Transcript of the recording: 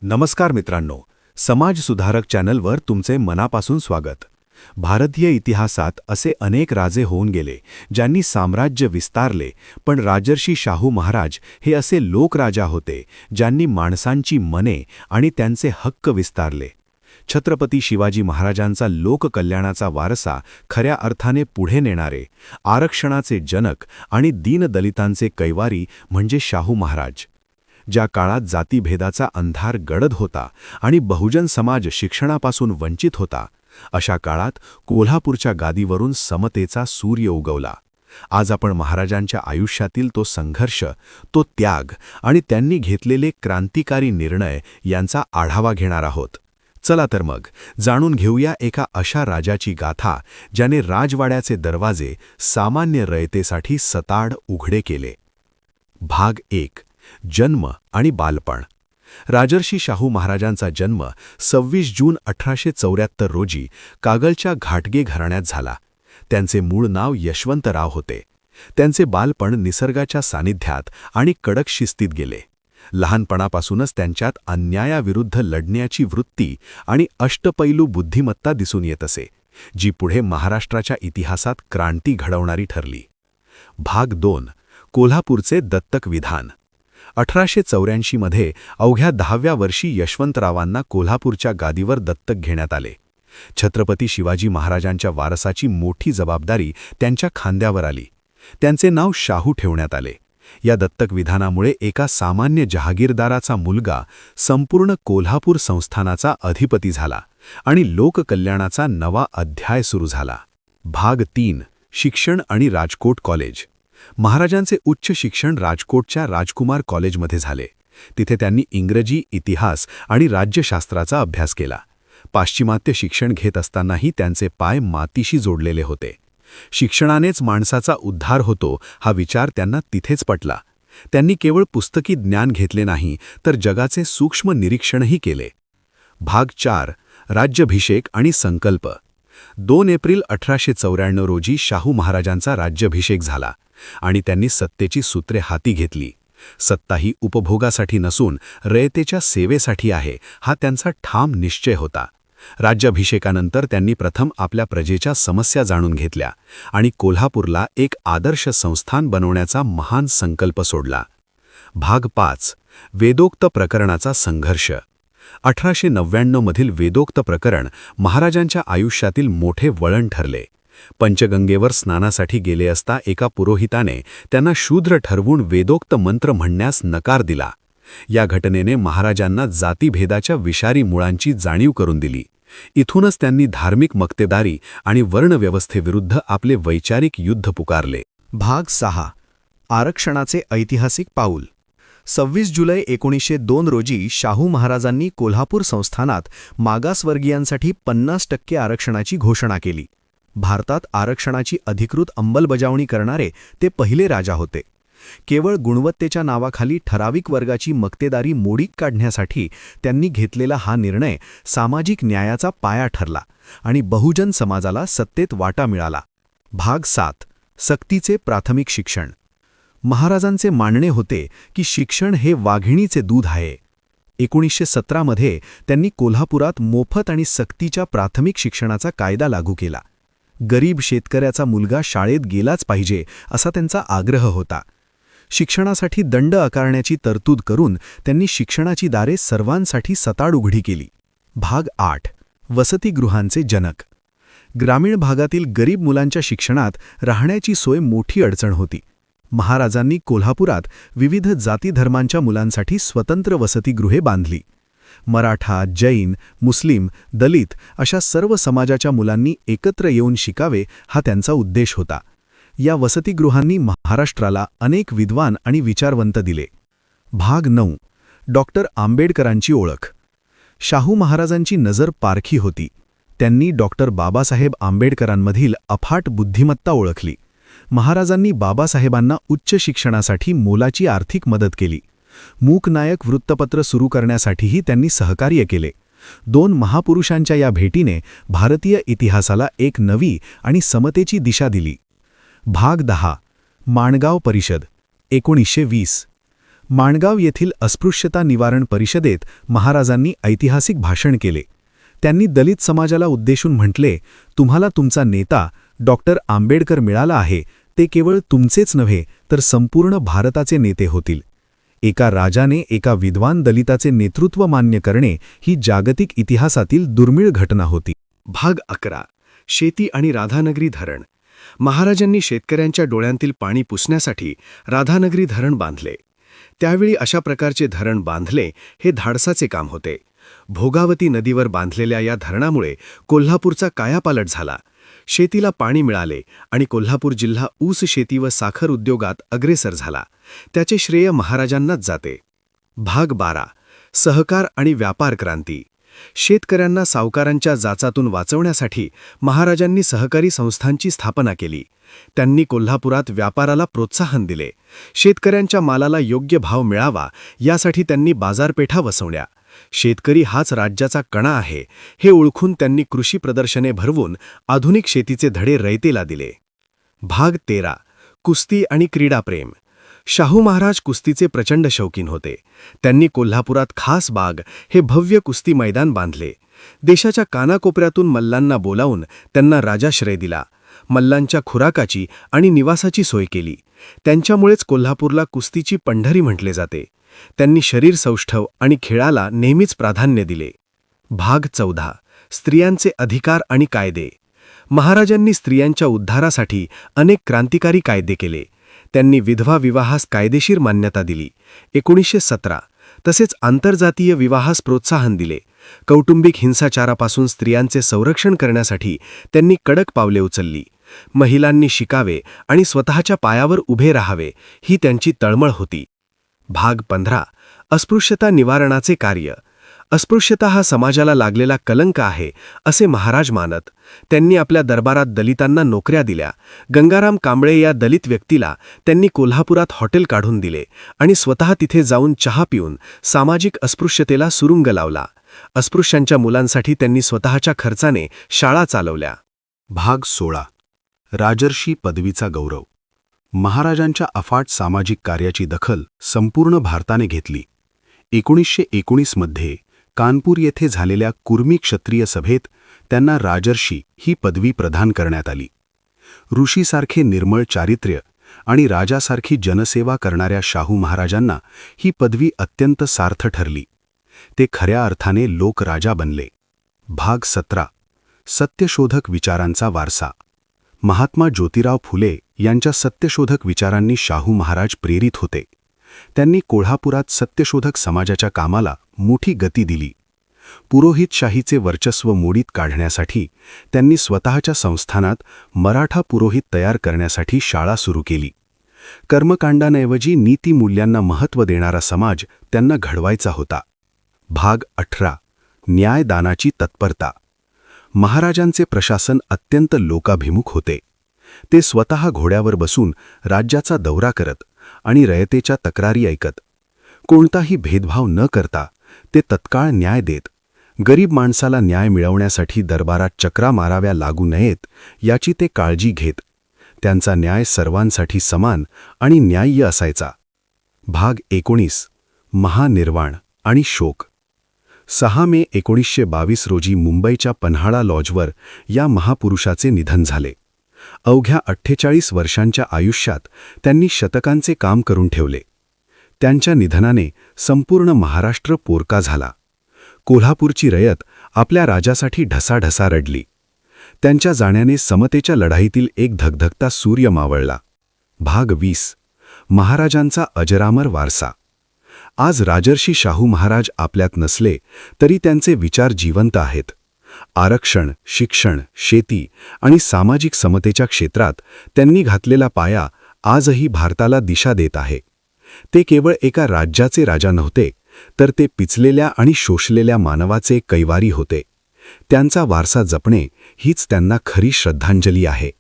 नमस्कार मित्रांनो, समाज सुधारक चॅनलवर तुमचे मनापासून स्वागत. भारतीय इतिहासात असे अनेक राजे होऊन गेले ज्यांनी साम्राज्य विस्तारले, पण राजर्षी शाहू महाराज हे असे लोकराजा होते ज्यांनी माणसांची मने आणि त्यांचे हक्क विस्तारले. छत्रपती शिवाजी महाराजांचा लोककल्याणाचा वारसा खऱ्या अर्थाने पुढे नेणारे, आरक्षणाचे जनक आणि दीनदलितांचे कैवारी म्हणजे शाहू महाराज. ज्या काळात जातीभेदाचा अंधार गडद होता आणि बहुजन समाज शिक्षणापासून वंचित होता, अशा काळात कोल्हापूरच्या गादीवरून समतेचा सूर्य उगवला. आज आपण महाराजांच्या आयुष्यातील तो संघर्ष, तो त्याग आणि त्यांनी घेतलेले क्रांतिकारी निर्णय यांचा आढावा घेणार आहोत. चला तर मग जाणून घेऊया एका अशा राजाची गाथा ज्याने राजवाड्याचे दरवाजे सामान्य रयतेसाठी सताड उघडे केले. भाग 1. जन्म आणि बालपण. राजर्षी शाहू महाराजांचा जन्म 26 जून 1874 रोजी कागलच्या घाटगे घराण्यात झाला. त्यांचे मूळ नाव यशवंतराव होते. त्यांचे बालपण निसर्गाच्या सानिध्यात आणि कडक शिस्तीत गेले. लहानपणापासूनच त्यांच्यात अन्यायाविरुद्ध लढण्याची वृत्ती आणि अष्टपैलू बुद्धिमत्ता दिसून येत असे, जी पुढे महाराष्ट्राच्या इतिहासात क्रांती घडवणारी ठरली. भाग 2. कोल्हापूरचे दत्तक विधान. 1884 मध्ये अवघ्या 10व्या वर्षी यशवंतरावांना कोल्हापूरच्या गादीवर दत्तक घेण्यात आले. छत्रपती शिवाजी महाराजांच्या वारसाची मोठी जबाबदारी त्यांच्या खांद्यावर आली. त्यांचे नाव शाहू ठेवण्यात आले. या दत्तक विधानामुळे एका सामान्य जहागीरदाराचा मुलगा संपूर्ण कोल्हापूर संस्थानाचा अधिपती झाला आणि लोककल्याणाचा नवा अध्याय सुरू झाला. भाग 3. शिक्षण आणि राजकोट कॉलेज. महाराजांचे उच्च शिक्षण राजकोटच्या राजकुमार कॉलेजमध्ये झाले. तिथे त्यांनी इंग्रजी, इतिहास आणि राज्यशास्त्राचा अभ्यास केला. पाश्चिमात्य शिक्षण घेत असतानाही त्यांचे पाय मातीशी जोडलेले होते. शिक्षणानेच माणसाचा उद्धार होतो हा विचार त्यांना तिथेच पटला. त्यांनी केवळ पुस्तकी ज्ञान घेतले नाही, तर जगाचे सूक्ष्म निरीक्षणही केले. भाग 4. राज्याभिषेक आणि संकल्प. 2 एप्रिल 1894 रोजी शाहू महाराजांचा राज्याभिषेक झाला आणि त्यांनी सत्तेची सूत्रे हाती घेतली. सत्ता ही उपभोगासाठी नसून रयतेच्या सेवेसाठी आहे, हा त्यांचा ठाम निश्चय होता. राज्याभिषेकानंतर त्यांनी प्रथम आपल्या प्रजेच्या समस्या जाणून घेतल्या आणि कोल्हापूरला एक आदर्श संस्थान बनवण्याचा महान संकल्प सोडला. भाग 5. वेदोक्त प्रकरणाचा संघर्ष. 1899 मधील वेदोक्त प्रकरण महाराजांच्या आयुष्यातील मोठे वळण ठरले. पंचगंगेवर स्नानासाठी गेले असता एका पुरोहिताने त्यांना शूद्र ठरवून वेदोक्त मंत्र म्हणण्यास नकार दिला. या घटनेने महाराजांना जातीभेदाच्या विषारी मुळांची जाणीव करून दिली. इथूनच त्यांनी धार्मिक मक्तेदारी आणि वर्णव्यवस्थेविरुद्ध आपले वैचारिक युद्ध पुकारले. भाग 6. आरक्षणाचे ऐतिहासिक पाऊल. 26 जुलै 1902 रोजी शाहू महाराजांनी कोल्हापूर संस्थानात मागासवर्गीयांसाठी 50% आरक्षणाची घोषणा केली. भारतात आरक्षणाची अधिकृत अंमलबजावणी करणारे ते पहिले राजा होते. केवळ गुणवत्तेच्या नावाखाली ठराविक वर्गाची मक्तेदारी मोडीत काढण्यासाठी त्यांनी घेतलेला हा निर्णय सामाजिक न्यायाचा पाया ठरला आणि बहुजन समाजाला सत्तेत वाटा मिळाला. भाग 7. सक्तीचे प्राथमिक शिक्षण. महाराजांचे मानणे होते की शिक्षण हे वाघिणीचे दूध आहे. 1917 मध्ये त्यांनी कोल्हापुरात मोफत आणि सक्तीच्या प्राथमिक शिक्षणाचा कायदा लागू केला. गरीब शेतकऱ्याचा मुलगा शाळेत गेलाच पाहिजे असा त्यांचा आग्रह होता. शिक्षणासाठी दंड आकारण्याची तरतूद करून त्यांनी शिक्षणाची दारे सर्वांसाठी सताड उघडी केली. भाग 8. वसतिगृहांचे जनक. ग्रामीण भागातील गरीब मुलांच्या शिक्षणात राहण्याची सोय मोठी अडचण होती. महाराजांनी कोल्हापुरात विविध जातीधर्मांच्या मुलांसाठी स्वतंत्र वसतिगृहे बांधली. मराठा, जैन, मुस्लिम, दलित अशा सर्व समाजाच्या मुलांनी एकत्र येऊन शिकावे हा त्यांचा उद्देश होता. या वसतिगृहांनी महाराष्ट्राला अनेक विद्वान आणि विचारवंत दिले. भाग 9. डॉक्टर आंबेडकरांची ओळख. शाहू महाराजांची नजर पारखी होती. त्यांनी डॉक्टर बाबासाहेब आंबेडकरांमधील अफाट बुद्धिमत्ता ओळखली. महाराजांनी बाबासाहेबांना उच्च शिक्षणासाठी मोलाची आर्थिक मदत केली. मूकनायक वृत्तपत्र सुरू करण्यासाठीही त्यांनी सहकार्य केले. 2 महापुरुषांच्या या भेटीने भारतीय इतिहासाला एक नवी आणि समतेची दिशा दिली. भाग 10. माणगाव परिषद. 1920. माणगाव येथील अस्पृश्यता निवारण परिषदेत महाराजांनी ऐतिहासिक भाषण केले. त्यांनी दलित समाजाला उद्देशून म्हटले, तुम्हाला तुमचा नेता डॉक्टर आंबेडकर मिळाला आहे, ते केवळ तुमचेच नव्हे तर संपूर्ण भारताचे नेते होतील. एका राजाने एका विद्वान दलिताचे नेतृत्व मान्य करणे ही जागतिक इतिहासातील दुर्मिळ घटना होती. भाग 11. शेती आणि राधानगरी धरण. महाराजांनी शेतकऱ्यांच्या डोळ्यांतील पाणी पुसण्यासाठी राधानगरी धरण बांधले. त्यावेळी अशा प्रकारचे धरण बांधले हे धाडसाचे काम होते. भोगावती नदीवर बांधलेल्या या धरणामुळे कोल्हापूरचा कायापालट झाला. शेतीला पाणी मिळाले आणि कोल्हापूर जिल्हा ऊस शेती व साखर उद्योगात अग्रेसर झाला. त्याचे श्रेय महाराजांनाच जाते. भाग 12. सहकार आणि व्यापार क्रांती. शेतकऱ्यांना सावकारांच्या जाचातून वाचवण्यासाठी महाराजांनी सहकारी संस्थांची स्थापना केली. त्यांनी कोल्हापुरात व्यापाराला प्रोत्साहन दिले. शेतकऱ्यांच्या मालाला योग्य भाव मिळावा यासाठी त्यांनी बाजारपेठा वसवल्या. शेतकरी हाच राज्याचा कणा आहे हे ओळखून त्यांनी कृषी प्रदर्शने भरवून आधुनिक शेतीचे धडे रयतेला दिले. भाग 13. कुस्ती आणि क्रीडाप्रेम. शाहू महाराज कुस्तीचे प्रचंड शौकीन होते. त्यांनी कोल्हापुरात खास बाग हे भव्य कुस्ती मैदान बांधले. देशाच्या कानाकोपऱ्यातून मल्लांना बोलावून त्यांना राजाश्रय दिला. मल्लांच्या खुराकाची आणि निवासाची सोय केली. त्यांच्यामुळेच कोल्हापूरला कुस्तीची पंढरी म्हटले जाते. त्यांनी शरीर सौष्ठव आणि खेळाला नेहमीच प्राधान्य दिले. भाग 14. स्त्रियांचे अधिकार आणि कायदे. महाराजांनी स्त्रियांच्या उद्धारासाठी अनेक क्रांतिकारी कायदे केले. त्यांनी विधवा विवाहास कायदेशीर मान्यता दिली. 1917. तसेच आंतरजातीय विवाहास प्रोत्साहन दिले. कौटुंबिक हिंसाचारापासून स्त्रियांचे संरक्षण करण्यासाठी त्यांनी कडक पावले उचलली. महिलांनी शिकावे आणि स्वतःच्या पायावर उभे राहावे ही त्यांची तळमळ होती. भाग 15. अस्पृश्यता निवारणाचे कार्य. अस्पृश्यता हा समाजाला लागलेला कलंक आहे असे महाराज मानत. त्यांनी आपल्या दरबारात दलितांना नोकऱ्या दिल्या. गंगाराम कांबळे या दलित व्यक्तीला त्यांनी कोल्हापुरात हॉटेल काढून दिले आणि स्वतः तिथे जाऊन चहा पिऊन सामाजिक अस्पृश्यतेला सुरुंग लावला. अस्पृश्यांच्या मुलांसाठी त्यांनी स्वतःच्या खर्चाने शाळा चालवल्या. भाग 16. राजर्षी पदवीचा गौरव. महाराजांच्या अफाट सामाजिक कार्याची दखल संपूर्ण भारताने घेतली. 1919 मध्ये कानपूर येथे झालेल्या कुर्मी क्षत्रिय सभेत त्यांना राजर्षी ही पदवी प्रदान करण्यात आली. ऋषीसारखे निर्मळ चारित्र्य आणि राजासारखी जनसेवा करणाऱ्या शाहू महाराजांना ही पदवी अत्यंत सार्थ ठरली. ते खऱ्या अर्थाने लोकराजा बनले. भाग 17. सत्यशोधक विचारांचा वारसा. महात्मा ज्योतिराव फुले यांच्या सत्यशोधक विचारांनी शाहू महाराज प्रेरित होते. त्यांनी कोल्हापुरात सत्यशोधक समाजाच्या कामाला मोठी गती दिली. पुरोहितशाहीचे वर्चस्व मोडीत काढण्यासाठी त्यांनी स्वतःच्या संस्थानात मराठा पुरोहित तयार करण्यासाठी शाळा सुरू केली. कर्मकांडांऐवजी नीतिमूल्यांना महत्त्व देणारा समाज त्यांना घडवायचा होता. भाग 18. न्यायदानाची तत्परता. महाराजांचे प्रशासन अत्यंत लोकाभिमुख होते. ते स्वतः घोड्यावर बसून राज्याचा दौरा करत आणि रयतेच्या तक्रारी ऐकत. कोणताही भेदभाव न करता ते तत्काळ न्याय देत. गरीब माणसाला न्याय मिळवण्यासाठी दरबारात चक्रा माराव्या लागू नयेत याची ते काळजी घेत. त्यांचा न्याय सर्वांसाठी समान आणि न्याय्य असायचा. भाग 19. महानिर्वाण आणि शोक. 6 मे 1922 रोजी मुंबईच्या पन्हाळा लॉजवर या महापुरुषाचे निधन झाले. अवघ्या 48 वर्षांच्या आयुष्यात त्यांनी शतकांचे काम करून ठेवले. त्यांच्या निधनाने संपूर्ण महाराष्ट्र पोरका झाला. कोल्हापूरची रयत आपल्या राजासाठी ढसाढसा रडली. त्यांच्या जाण्याने समतेच्या लढाईतील एक धगधगता सूर्य मावळला. भाग 20. महाराजांचा अजरामर वारसा. आज राजर्षी शाहू महाराज आपल्यात नसले तरी त्यांचे विचार जिवंत आहेत. आरक्षण, शिक्षण, शेती आणि सामाजिक समतेच्या क्षेत्रात त्यांनी घातलेला पाया आजही भारताला दिशा देत आहे. ते केवळ एका राज्याचे राजा नव्हते, तर ते पिचलेल्या आणि शोषलेल्या मानवाचे कैवारी होते. त्यांचा वारसा जपणे हीच त्यांना खरी श्रद्धांजली आहे.